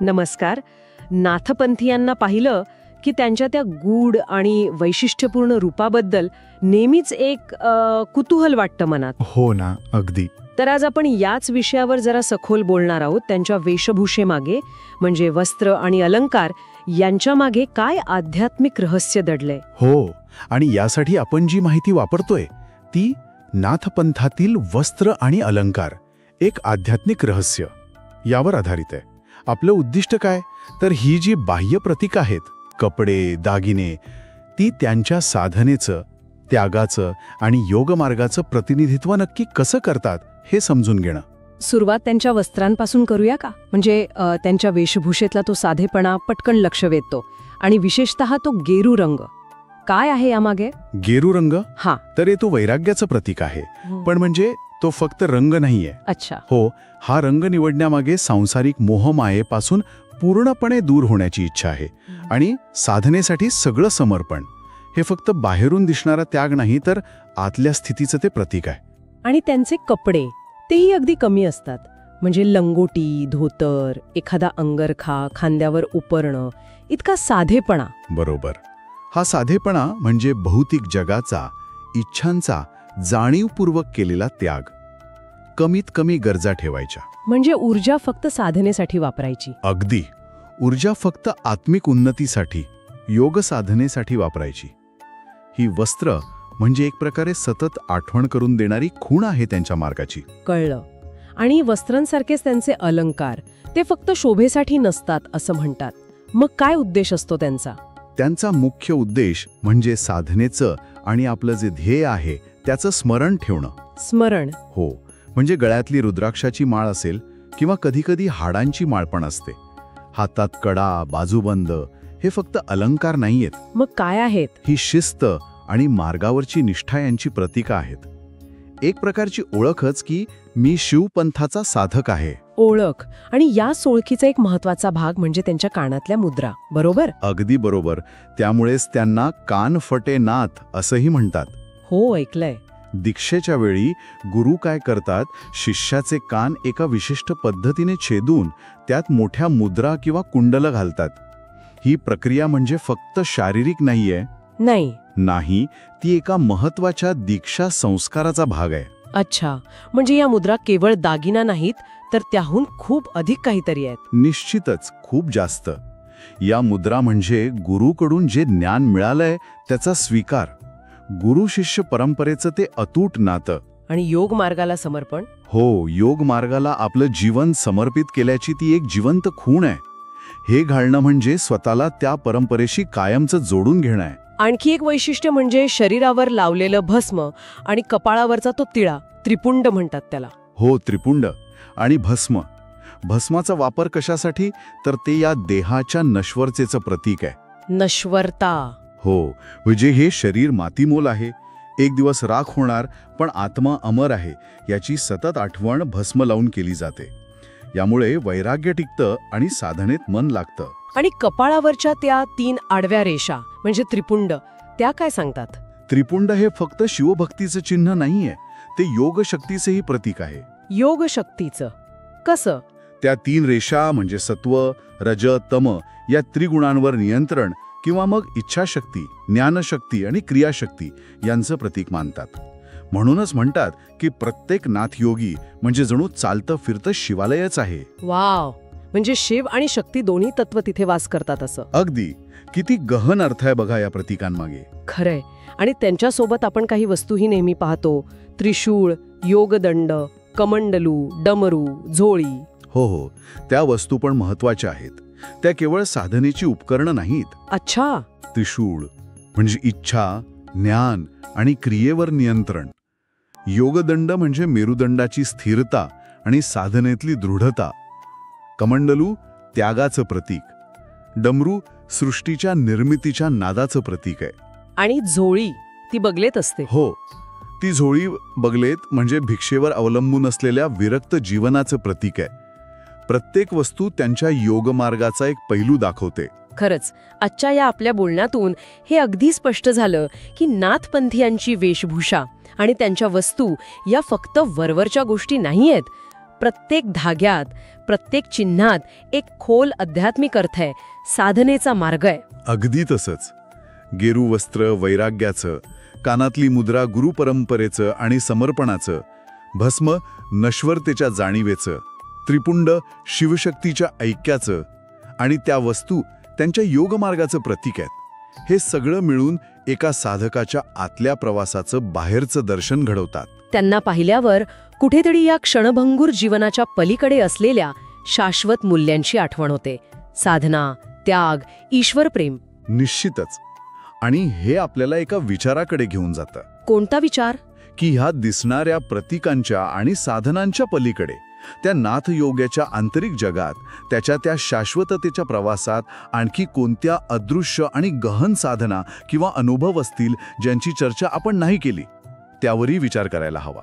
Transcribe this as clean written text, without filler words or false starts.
नमस्कार. नाथपंथीयांना पाहिलं की त्यांच्या त्या गूढ आणि वैशिष्ट्यपूर्ण रूपाबद्दल नेहमीच एक कुतूहल वाटतं मनात. हो ना, अगदी. तर आज आपण याच विषयावर जरा सखोल बोलणार आहोत. त्यांच्या वेशभूषेमागे म्हणजे वस्त्र आणि अलंकार यांच्या मागे काय आध्यात्मिक रहस्य दडलंय. हो, आणि यासाठी आपण जी माहिती वापरतोय ती नाथपंथातील वस्त्र आणि अलंकार, एक आध्यात्मिक रहस्य, यावर आधारित आहे. आपलं उद्दिष्ट काय, तर ही जी बाह्य प्रतीक आहेत, कपडे, दागिने, ती त्यांच्या साधनेचं, त्यागाचं आणि योगमार्गाचं प्रतिनिधित्व नक्की कसं करतात हे समजून घेणं. सुरुवात त्यांच्या वस्त्रांपासून करूया का? म्हणजे त्यांच्या वेशभूषेतला तो साधेपणा पटकन लक्ष वेधतो, आणि विशेषतः तो गेरू रंग. काय आहे यामागे? गेरू रंग हा, तर तो वैराग्याचं प्रतीक आहे. पण म्हणजे तो फक्त रंग नाहीये. अच्छा. हो, हा रंग निवडण्यामागे सांसारिक मोहमायेपासून पूर्णपणे दूर होण्याची इच्छा आहे आणि साधनेसाठी सगळं समर्पण. हे फक्त बाहेरून दिसणारा त्याग नाही, तर आतल्या स्थितीचं ते प्रतीक आहे. आणि त्यांचे कपडे तेही अगदी कमी असतात. म्हणजे लंगोटी, धोतर, एखादा अंगरखा, खांद्यावर उपरणं, इतका साधेपणा. बरोबर. हा साधेपणा म्हणजे भौतिक जगाचा, इच्छांचा जाणीवपूर्वक केलेला त्याग. कमीत कमी गरजा ठेवायच्या. म्हणजे ऊर्जा फक्त साधनेसाठी वापरायची. अगदी. ऊर्जा फक्त आत्मिक उन्नतीसाठी, योग साधनेसाठी वापरायची. ही वस्त्र म्हणजे एक प्रकारे सतत आठवण करून देणारी खूण आहे त्यांच्या मार्गाची. कळलं. आणि वस्त्रांसारखेच त्यांचे अलंकार, ते फक्त शोभेसाठी नसतात असं म्हणतात. मग काय उद्देश असतो त्यांचा? त्यांचा मुख्य उद्देश म्हणजे साधनेचं आणि आपलं जे ध्येय आहे त्याचं स्मरण ठेवणं. स्मरण? हो. म्हणजे गळ्यातली रुद्राक्षाची माळ असेल किंवा कधीकधी हाडांची माळ पण असते. हातात कडा, बाजूबंद, हे फक्त अलंकार नाहीयेत. मग काय आहेत? ही शिस्त आणि मार्गावरची निष्ठा यांची प्रतीकं आहेत. एक प्रकारची ओळखच की मी शिवपंथाचा साधक आहे. ओळख. आणि या ओळखीचा एक महत्वाचा भाग म्हणजे त्यांच्या कानातल्या मुद्रा. बरोबर? अगदी बरोबर. त्यामुळेच त्यांना कानफटेनाथ असंही म्हणतात. हो, ऐकलंय. दीक्षेच्या वेळी गुरु काय करतात, शिष्याचे कान एका विशिष्ट पद्धतीने छेदून त्यात मोठ्या मुद्रा किंवा कुंडल घालतात. ही प्रक्रिया म्हणजे फक्त शारीरिक नाहीये. नाही, ती एका महत्वाच्या दीक्षा संस्काराचा भाग आहे. अच्छा. म्हणजे या मुद्रा केवळ दागिना नाहीत, तर त्याहून खूप अधिक काहीतरी आहेत. निश्चितच, खूप जास्त. या मुद्रा म्हणजे गुरुकडून जे ज्ञान मिळालंय त्याचा स्वीकार, गुरु शिष्य परंपरेचं ते अतूट नातं. आणि योग मार्गाला समर्पण. हो, योग मार्गाला आपलं जीवन समर्पित केल्याची ती एक जिवंत खूण आहे. हे घालणं म्हणजे स्वतःला त्या परंपरेशी कायमचं जोडून घेणं आहे. आणखी एक वैशिष्ट्य म्हणजे शरीरावर लावलेलं भस्म आणि कपाळावरचा तो तिळा, त्रिपुंड म्हणतात त्याला. हो, त्रिपुंड आणि भस्म. भस्माचा वापर कशासाठी, तर ते या देहाच्या नश्वरतेचं प्रतीक आहे. नश्वरता. हो, म्हणजे हे शरीर मातीमोल आहे, एक दिवस राख होणार, पण आत्मा अमर आहे याची सतत आठवण भस्म लावून केली जाते. यामुळे वैराग्य टिकतं आणि साधनेत मन लागतं. आणि कपाळावरच्या त्या 3 आडव्या रेषा म्हणजे त्रिपुंड, त्या काय सांगतात? त्रिपुंड हे फक्त शिवभक्तीचं चिन्ह नाहीये, ते योग शक्तीचंही प्रतीक आहे. योग शक्तीचं कसं? त्या 3 रेषा म्हणजे सत्व, रज, तम या त्रिगुणांवर नियंत्रण किंवा मग इच्छाशक्ती, ज्ञानशक्ती आणि क्रियाशक्ती यांचं प्रतीक मानतात. म्हणूनच म्हणतात की प्रत्येक नाथयोगी म्हणजे जणू चालतं फिरतं शिवालयच आहे. वाव. म्हणजे शिव आणि शक्ती दोन्ही तत्व तिथे वास करतात असं. अगदी. किती गहन अर्थ आहे बघा या प्रतीकांमागे. खरंय. आणि त्यांच्यासोबत आपण काही वस्तूही नेहमी पाहतो. त्रिशूळ, योगदंड, कमंडलू, डमरू, झोळी. हो, त्या वस्तू पण महत्वाच्या आहेत. त्या केवळ साधनेची उपकरणं नाहीत. अच्छा. त्रिशूळ म्हणजे इच्छा, ज्ञान आणि क्रियेवर नियंत्रण. योगदंड म्हणजे मेरुदंडाची स्थिरता आणि साधनेतली दृढता. कमंडलू त्यागाचं प्रतीक. डमरू सृष्टीच्या निर्मितीच्या नादाचं प्रतीक आहे. आणि झोळी ती बगलेत असते. हो, ती झोळी बगलेत म्हणजे भिक्षेवर अवलंबून असलेल्या विरक्त जीवनाचं प्रतीक आहे. प्रत्येक वस्तू त्यांच्या योगमार्गाचा एक पैलू दाखवते. खरंच, आजच्या या आपल्या बोलण्यातून हे अगदी स्पष्ट झालं की नाथपंथीयांची वेशभूषा आणि त्यांच्या वस्तू या फक्त वरवरच्या गोष्टी नाहीयेत, प्रत्येक धाग्यात, प्रत्येक चिन्हात एक खोल आध्यात्मिक अर्थ आहे, साधनेचा मार्ग आहे. अगदी तसंच. गेरू वस्त्र वैराग्याचं, कानातली मुद्रा गुरुपरंपरेचं आणि समर्पणाचं, भस्म नश्वरतेच्या जाणीवेचं, त्रिपुंड शिवशक्तीच्या ऐक्याचं आणि त्या वस्तू त्यांच्या योगमार्गाचं प्रतीक आहेत. हे सगळं मिळून एका साधकाच्या आतल्या प्रवासाचं बाहेरचं दर्शन घडवतात. त्यांना पाहिल्यावर कुठेतरी या क्षणभंगूर जीवनाच्या पलीकडे असलेल्या शाश्वत मूल्यांची आठवण होते. साधना, त्याग, ईश्वरप्रेम. निश्चितच. आणि हे आपल्याला एका विचाराकडे घेऊन जातं. कोणता विचार? की ह्या दिसणाऱ्या प्रतीकांच्या आणि साधनांच्या पलीकडे, त्या नाथयोगाच्या आंतरिक जगात, त्याच्या त्या शाश्वततेच्या प्रवासात आणखी कोणत्या अदृश्य आणि गहन साधना किंवा अनुभव असतील ज्यांची चर्चा आपण नाही केली, त्यावरही विचार करायला हवा.